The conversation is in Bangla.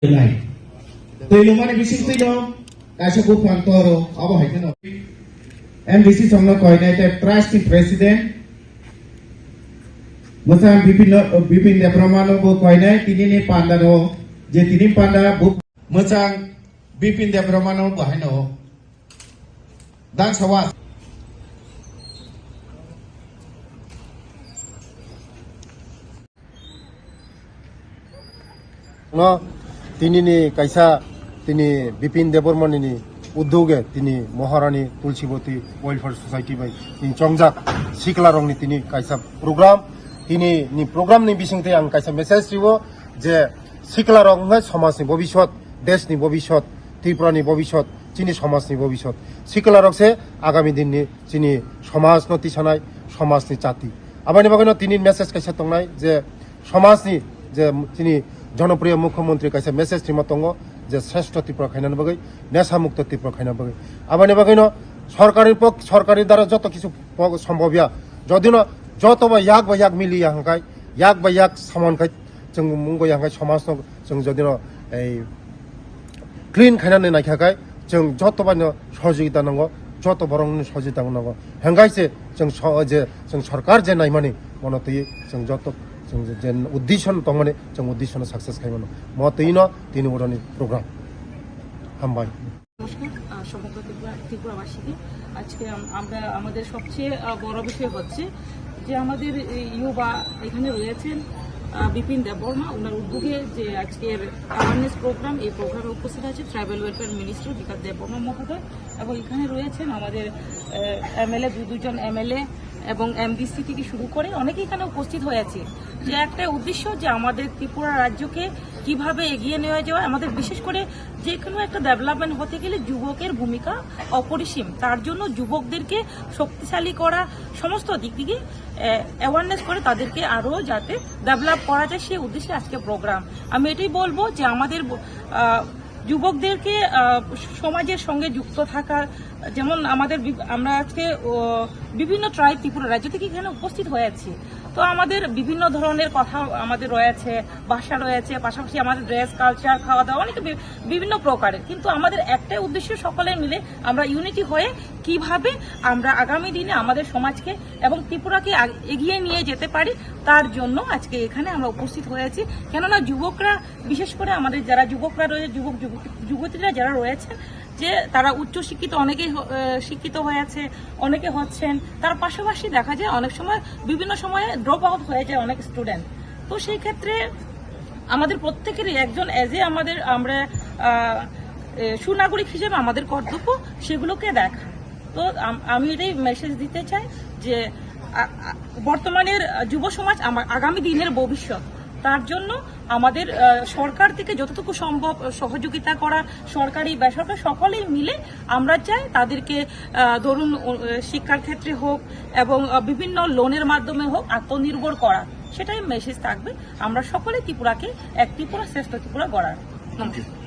Lumani bising tino kaisa bukan toro abo haikeno MBC songno koinite trusting president Musam bipin Debramano bo koinai tinini pandano je tini panda buk musang bipin Debramano bo haino dan sawas no tinini kaisa tini bipin debormani uddhoge tini Maharani Tulsiboti Welfare Society bai tin chongjak siklarong ni tini kaisa program tini ni program ni bisingte ang kaisa message ribo je siklarong ngai samaj ni bobishot desh ni bobishot Tripura ni bobishot chini samaj ni bobishot siklarong se agami din ni chini samaj noti sanai samaj ni chati abani bagano tini message kaisa tongnai je samaj ni je chini জনপ্রিয় মুখ্যমন্ত্রী কাছে মেসেজ টিমতঙ্গ যে শ্রেষ্ঠ ত্রিপুরা খাইনান বাগৈ নেশামুক্ত ত্রিপুরা খাইনা বাগৈ আবানি বাগৈন সরকারি দ্বারা যত কিছু সম্ভব যদি যতবা ইয়াক মিলি হাঙ্কাই ইয়াক বা ইয়াক সামানকাই जों मुंगो हांगाय समाज जों যদি এই ক্লিন খাইনাनै নাইখাকাय जों যতবাनो সহযোগিতা নাंगौ যত বরংनि সহযোগিতা नांगौ हांगायसे जों सरकार जे नायमानि मनतै जों যত जों जे उद्देश्य तंगने जों उद्देश्य सक्सेस खाइमनो मतैनो तिनि उडानि प्रोग्राम हामबाय নমস্কার সমগ্র ত্রিপুরাবাসীকে আজকে আমরা আমাদের সবচেয়ে বড় বিষয় হচ্ছে যে আমাদের ইউবা এখানে রয়েছেন বিপিন দেববর্মা ওনার উদ্যোগে যে আজকের অ্যাওয়ারনেস প্রোগ্রাম এই প্রোগ্রামে উপস্থিত আছে ট্রাইবাল ওয়েলফেয়ার মিনিস্টার বিকাশ দেববর্মা মহোদয় এবং এখানে রয়েছেন আমাদের এমএলএ দুজন এমএলএ এবং এমডিসি থেকে শুরু করে অনেকে এখানে উপস্থিত হয়েছে যে একটা উদ্দেশ্য যে আমাদের ত্রিপুরা রাজ্যকে কিভাবে এগিয়ে নেওয়া যায় আমাদের বিশেষ করে যে কোনো একটা ডেভেলপমেন্ট হতে গেলে যুবকের ভূমিকা অপরিসীম তার জন্য যুবকদেরকে শক্তিশালী করা সমস্ত দিক থেকে অ্যাওয়ারনেস করে তাদেরকে আরও যাতে ডেভেলপ করা যায় সেই উদ্দেশ্যে আজকে প্রোগ্রাম আমি এটাই বলবো যে আমাদের যুবকদেরকে সমাজের সঙ্গে যুক্ত থাকা যেমন আমরা আজকে বিভিন্ন ট্রাইব ত্রিপুরা রাজ্য থেকে এখানে উপস্থিত হয়েছি তো আমাদের বিভিন্ন ধরনের কথা আমাদের রয়েছে ভাষা রয়েছে পাশাপাশি আমাদের ড্রেস কালচার খাওয়া দাওয়া অনেক বিভিন্ন প্রকারের কিন্তু আমাদের একটাই উদ্দেশ্য সকলে মিলে আমরা ইউনিটি হয়ে কিভাবে আমরা আগামী দিনে আমাদের সমাজকে এবং ত্রিপুরাকে এগিয়ে নিয়ে যেতে পারি তার জন্য আজকে এখানে আমরা উপস্থিত হয়েছি কেননা যুবকরা বিশেষ করে আমাদের যারা যুবকরা রয়েছে যুবতীরা যারা রয়েছে যে তারা উচ্চ শিক্ষিত অনেকেই শিক্ষিত হয়েছে অনেকে হচ্ছেন তার পাশাপাশি দেখা যায় অনেক সময় বিভিন্ন সময়ে ড্রপ আউট হয়ে যায় অনেক স্টুডেন্ট তো সেই ক্ষেত্রে আমাদের প্রত্যেকেরই একজন আমরা সুনাগরিক হিসেবে আমাদের কর্তব্য সেগুলোকে দেখা তো আমি এটাই মেসেজ দিতে চাই যে বর্তমানের যুব সমাজ আগামী দিনের ভবিষ্যৎ তার জন্য আমাদের সরকার থেকে যতটুকু সম্ভব সহযোগিতা করা সরকারি বেসরকারি সকলেই মিলে আমরা চাই তাদেরকে ধরুন শিক্ষার ক্ষেত্রে হোক এবং বিভিন্ন লোনের মাধ্যমে হোক আত্মনির্ভর করা সেটাই মেসেজ থাকবে আমরা সকলে ত্রিপুরাকে এক ত্রিপুরা শ্রেষ্ঠ ত্রিপুরা গড়ার নমস্কার